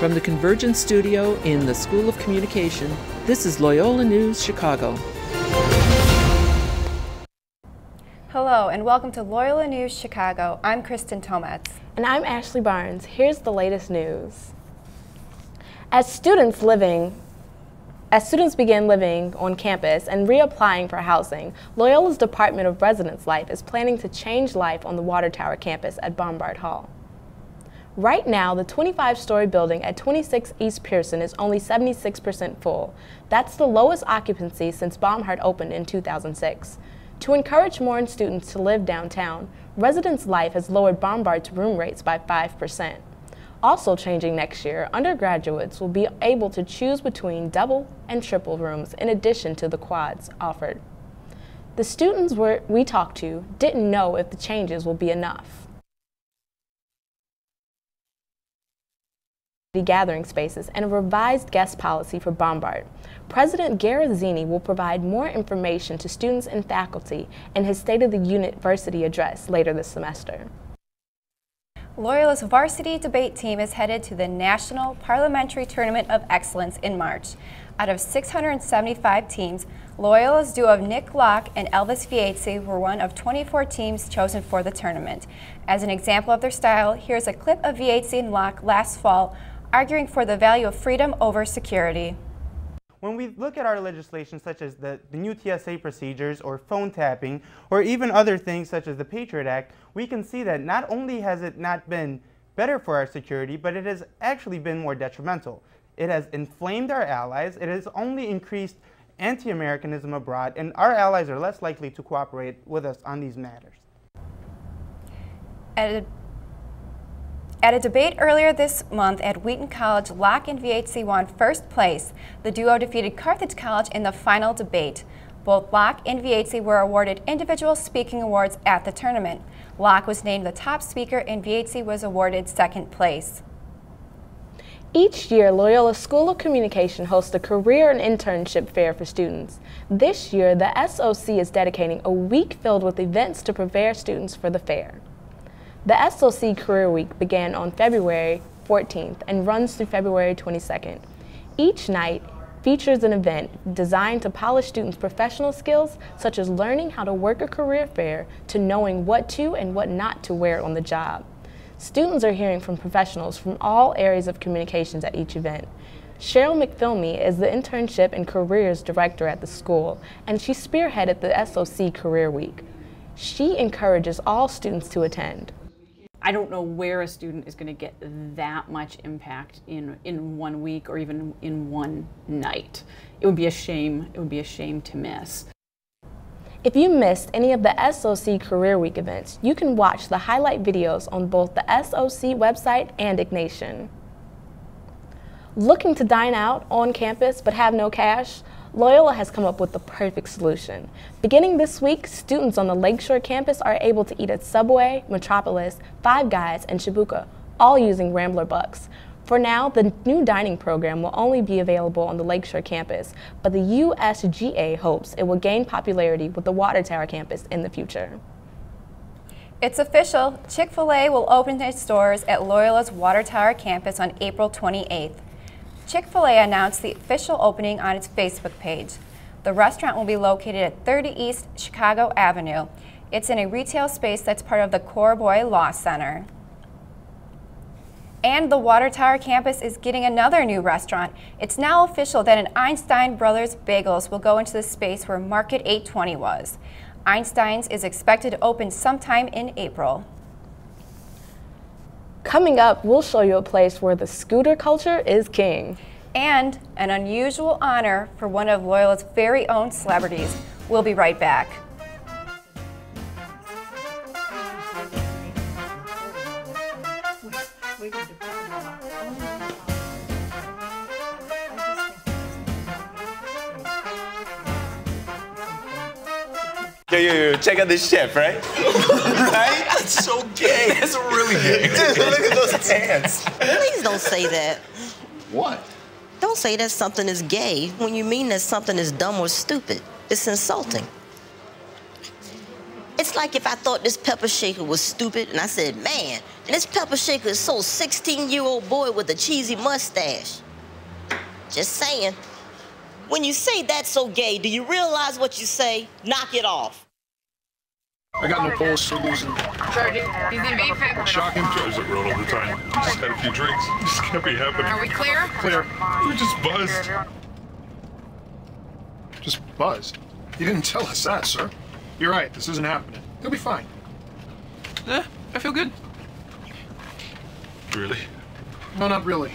From the Convergence Studio in the School of Communication, this is Loyola News Chicago. Hello and welcome to Loyola News Chicago. I'm Kristen Tometz. And I'm Ashley Barnes. Here's the latest news. As students begin living on campus and reapplying for housing, Loyola's Department of Residence Life is planning to change life on the Water Tower campus at Bombard Hall. Right now, the 25-story building at 26 East Pearson is only 76% full. That's the lowest occupancy since Bombard opened in 2006. To encourage more students to live downtown, Residence Life has lowered Bombard's room rates by 5%. Also changing next year, undergraduates will be able to choose between double and triple rooms in addition to the quads offered. The students we talked to didn't know if the changes will be enough. Gathering spaces and a revised guest policy for Bombard. President Garazzini will provide more information to students and faculty in his State of the University address later this semester. Loyola's varsity debate team is headed to the National Parliamentary Tournament of Excellence in March. Out of 675 teams, Loyola's duo of Nick Locke and Elvis Vietze were one of 24 teams chosen for the tournament. As an example of their style, here's a clip of Vietze and Locke last fall arguing for the value of freedom over security. When we look at our legislation such as the new TSA procedures or phone tapping or even other things such as the Patriot Act, we can see that not only has it not been better for our security, but it has actually been more detrimental. It has inflamed our allies, it has only increased anti-Americanism abroad, and our allies are less likely to cooperate with us on these matters. At a debate earlier this month at Wheaton College, Locke and Vietze won first place. The duo defeated Carthage College in the final debate. Both Locke and Vietze were awarded individual speaking awards at the tournament. Locke was named the top speaker and Vietze was awarded second place. Each year, Loyola School of Communication hosts a career and internship fair for students. This year, the SOC is dedicating a week filled with events to prepare students for the fair. The SOC Career Week began on February 14th and runs through February 22nd. Each night features an event designed to polish students' professional skills, such as learning how to work a career fair to knowing what to and what not to wear on the job. Students are hearing from professionals from all areas of communications at each event. Cheryl McPhilmy is the Internship and Careers Director at the school, and she spearheaded the SOC Career Week. She encourages all students to attend. I don't know where a student is going to get that much impact in 1 week or even in one night. It would be a shame. It would be a shame to miss. If you missed any of the SOC Career Week events, you can watch the highlight videos on both the SOC website and Ignation. Looking to dine out on campus but have no cash? Loyola has come up with the perfect solution. Beginning this week, students on the Lakeshore campus are able to eat at Subway, Metropolis, Five Guys, and Shibuya, all using Rambler Bucks. For now, the new dining program will only be available on the Lakeshore campus, but the USGA hopes it will gain popularity with the Water Tower campus in the future. It's official. Chick-fil-A will open its doors at Loyola's Water Tower campus on April 28th. Chick-fil-A announced the official opening on its Facebook page. The restaurant will be located at 30 East Chicago Avenue. It's in a retail space that's part of the Corboy Law Center. And the Water Tower campus is getting another new restaurant. It's now official that an Einstein Brothers Bagels will go into the space where Market 820 was. Einstein's is expected to open sometime in April. Coming up, we'll show you a place where the scooter culture is king. And an unusual honor for one of Loyola's very own celebrities. We'll be right back. Yo, check out this chef, right? Right? That's so gay. That's really gay. Dude, look at those pants. Please don't say that. What? Don't say that something is gay when you mean that something is dumb or stupid. It's insulting. It's like if I thought this pepper shaker was stupid and I said, man, this pepper shaker is so 16-year-old boy with a cheesy mustache. Just saying. When you say that's so gay, do you realize what you say? Knock it off. I got no pulse, so losing. Sergeant, he's in B-Fit. Shocking. Tries it real all the time. Just had a few drinks. Just can't be happening. Are we clear? Clear. We're just buzzed. Just buzzed? You didn't tell us that, sir. You're right, this isn't happening. He'll be fine. I feel good. Really? No, not really.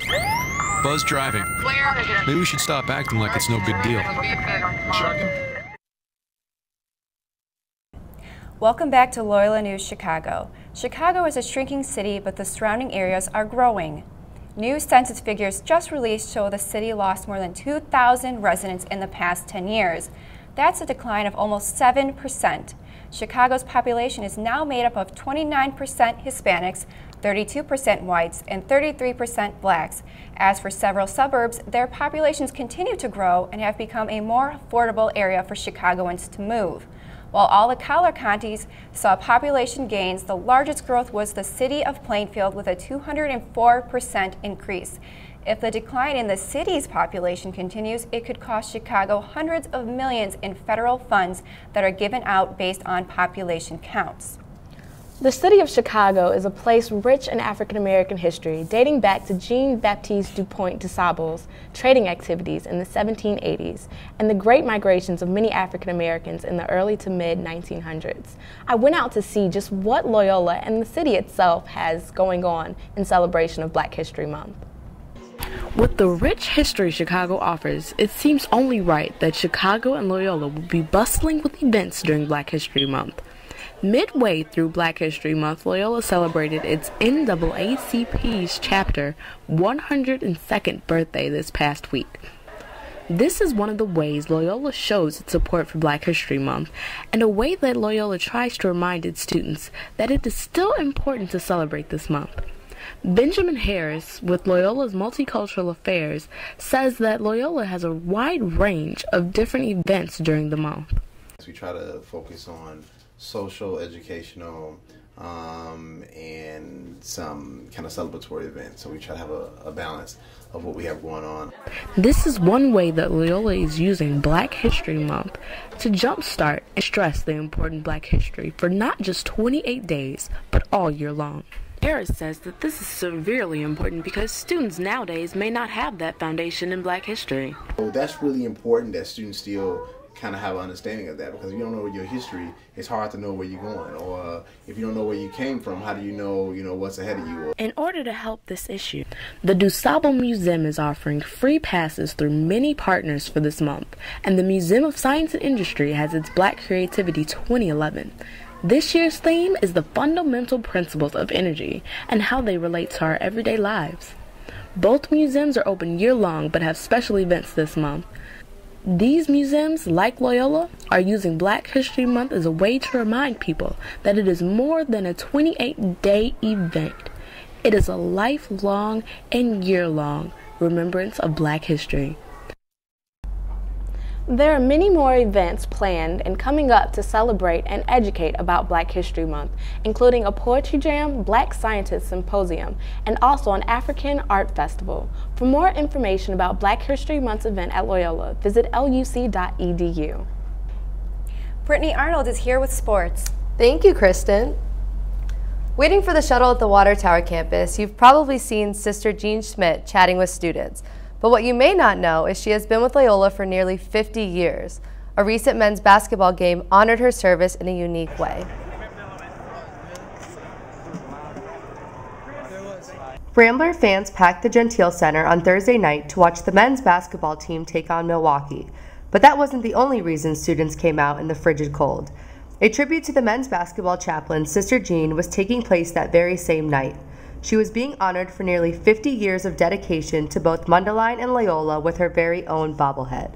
Buzz driving. Clear. Maybe we should stop acting like it's no big deal. Shocking. Welcome back to Loyola News Chicago. Chicago is a shrinking city, but the surrounding areas are growing. New census figures just released show the city lost more than 2,000 residents in the past 10 years. That's a decline of almost 7%. Chicago's population is now made up of 29% Hispanics, 32% whites, and 33% blacks. As for several suburbs, their populations continue to grow and have become a more affordable area for Chicagoans to move. While all the collar counties saw population gains, the largest growth was the city of Plainfield with a 204% increase. If the decline in the city's population continues, it could cost Chicago hundreds of millions in federal funds that are given out based on population counts. The city of Chicago is a place rich in African American history, dating back to Jean-Baptiste Dupont de Sable's trading activities in the 1780s and the great migrations of many African Americans in the early to mid 1900s. I went out to see just what Loyola and the city itself has going on in celebration of Black History Month. With the rich history Chicago offers, it seems only right that Chicago and Loyola will be bustling with events during Black History Month. Midway through Black History Month, Loyola celebrated its NAACP's chapter 102nd birthday this past week. This is one of the ways Loyola shows its support for Black History Month, and a way that Loyola tries to remind its students that it is still important to celebrate this month. Benjamin Harris, with Loyola's Multicultural Affairs, says that Loyola has a wide range of different events during the month. We try to focus on social, educational, and some kind of celebratory events. So we try to have a balance of what we have going on. This is one way that Loyola is using Black History Month to jumpstart and stress the important Black history for not just 28 days, but all year long. Harris says that this is severely important because students nowadays may not have that foundation in Black history. So that's really important that students still kind of have an understanding of that, because if you don't know your history, it's hard to know where you're going, or if you don't know where you came from, how do you know what's ahead of you? In order to help this issue, the DuSable Museum is offering free passes through many partners for this month, and the Museum of Science and Industry has its Black Creativity 2011. This year's theme is the fundamental principles of energy and how they relate to our everyday lives. Both museums are open year-long but have special events this month. These museums, like Loyola, are using Black History Month as a way to remind people that it is more than a 28-day event. It is a lifelong and year-long remembrance of Black history. There are many more events planned and coming up to celebrate and educate about Black History Month, including a poetry jam, Black Scientists Symposium, and also an African Art Festival. For more information about Black History Month's event at Loyola, visit luc.edu. Brittany Arnold is here with sports. Thank you, Kristen. Waiting for the shuttle at the Water Tower campus, you've probably seen Sister Jean Schmidt chatting with students. But what you may not know is she has been with Loyola for nearly 50 years. A recent men's basketball game honored her service in a unique way. Rambler fans packed the Gentile Center on Thursday night to watch the men's basketball team take on Milwaukee. But that wasn't the only reason students came out in the frigid cold. A tribute to the men's basketball chaplain, Sister Jean, was taking place that very same night. She was being honored for nearly 50 years of dedication to both Mundelein and Loyola with her very own bobblehead.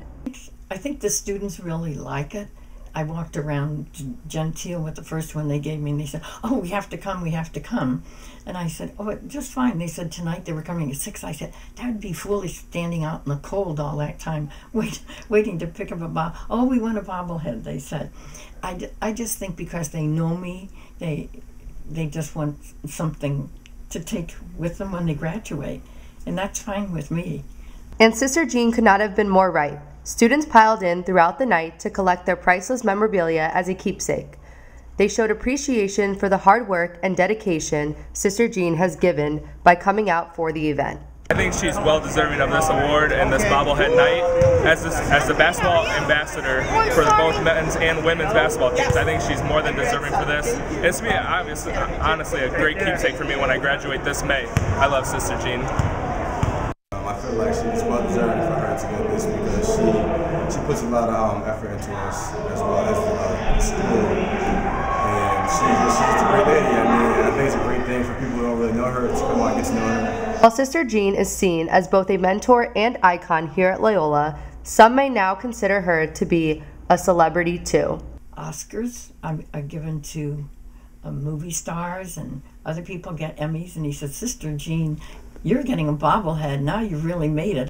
I think the students really like it, I walked around Gentile with the first one they gave me, and they said, "Oh, we have to come, we have to come." And I said, "Oh, just fine." They said tonight they were coming at 6. I said, "That would be foolish standing out in the cold all that time, waiting to pick up a bobble." "Oh, we want a bobblehead," they said. I just think because they know me, they just want something to take with them when they graduate, and that's fine with me. And Sister Jean could not have been more right. Students piled in throughout the night to collect their priceless memorabilia as a keepsake. They showed appreciation for the hard work and dedication Sister Jean has given by coming out for the event. I think she's well deserving of this award and this bobblehead night. As the basketball ambassador for both men's and women's basketball teams, I think she's more than deserving for this. It's me, obviously, honestly, a great keepsake for me when I graduate this May. I love Sister Jean. I feel like she's well deserving for her to get this because she puts a lot of effort into us as well as the school, and she's just a great lady. I mean, I think it's a great thing for people who don't really know her to come out and get to know her. While Sister Jean is seen as both a mentor and icon here at Loyola, some may now consider her to be a celebrity too. Oscars are given to movie stars, and other people get Emmys, and he said, "Sister Jean, you're getting a bobblehead. Now you really made it."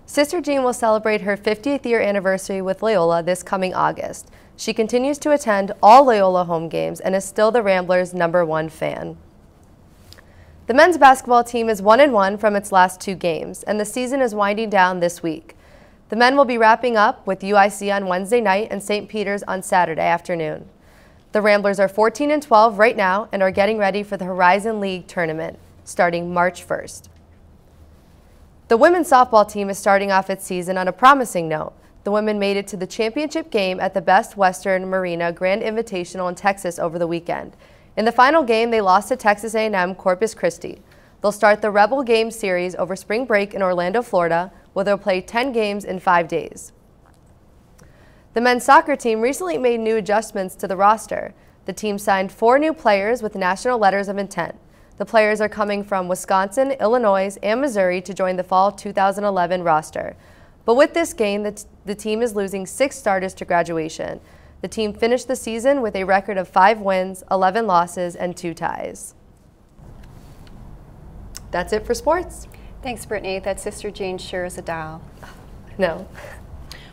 Sister Jean will celebrate her 50th year anniversary with Loyola this coming August. She continues to attend all Loyola home games and is still the Ramblers' #1 fan. The men's basketball team is 1-1 from its last 2 games, and the season is winding down this week. The men will be wrapping up with UIC on Wednesday night and St. Peter's on Saturday afternoon. The Ramblers are 14-12 right now and are getting ready for the Horizon League tournament, starting March 1st. The women's softball team is starting off its season on a promising note. The women made it to the championship game at the Best Western Marina Grand Invitational in Texas over the weekend. In the final game, they lost to Texas A&M Corpus Christi. They'll start the Rebel Game series over spring break in Orlando, Florida, where they'll play 10 games in 5 days. The men's soccer team recently made new adjustments to the roster. The team signed 4 new players with national letters of intent. The players are coming from Wisconsin, Illinois, and Missouri to join the fall 2011 roster. But with this gain, the team is losing 6 starters to graduation. The team finished the season with a record of 5 wins, 11 losses, and 2 ties. That's it for sports. Thanks, Brittany. That Sister Jean sure is a doll. No.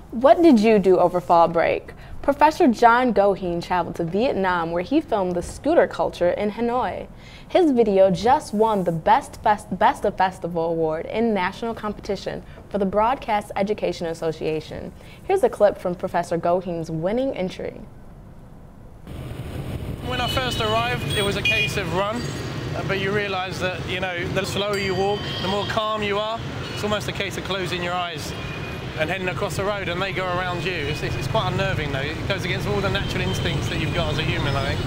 What did you do over fall break? Professor John Goheen traveled to Vietnam where he filmed the scooter culture in Hanoi. His video just won the Best of Festival Award in national competition for the Broadcast Education Association. Here's a clip from Professor Goheen's winning entry. When I first arrived, it was a case of run, but you realize that, you know, the slower you walk, the more calm you are. It's almost a case of closing your eyes and heading across the road, and they go around you. It's quite unnerving, though. It goes against all the natural instincts that you've got as a human, I think.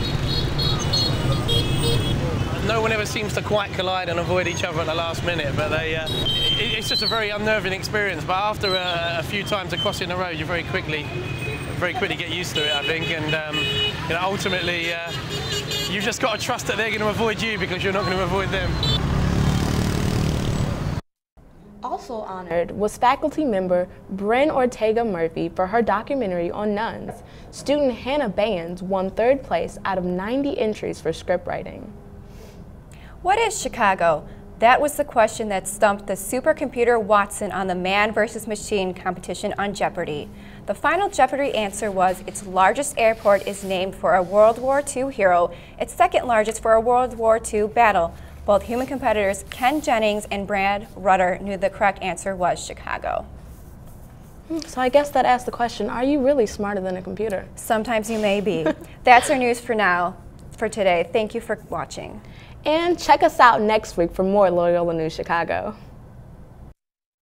No one ever seems to quite collide and avoid each other at the last minute, but it's just a very unnerving experience. But after a few times of crossing the road, you very quickly get used to it, I think, and you know, ultimately you've just got to trust that they're going to avoid you because you're not going to avoid them. Also honored was faculty member Bryn Ortega Murphy for her documentary on nuns. Student Hannah Bands won 3rd place out of 90 entries for script writing. What is Chicago? That was the question that stumped the supercomputer Watson on the Man vs. Machine competition on Jeopardy! The final Jeopardy answer was its largest airport is named for a World War II hero, its 2nd largest for a World War II battle. Both human competitors Ken Jennings and Brad Rutter knew the correct answer was Chicago. So I guess that asks the question, are you really smarter than a computer? Sometimes you may be. That's our news for today. Thank you for watching. And check us out next week for more Loyola News Chicago.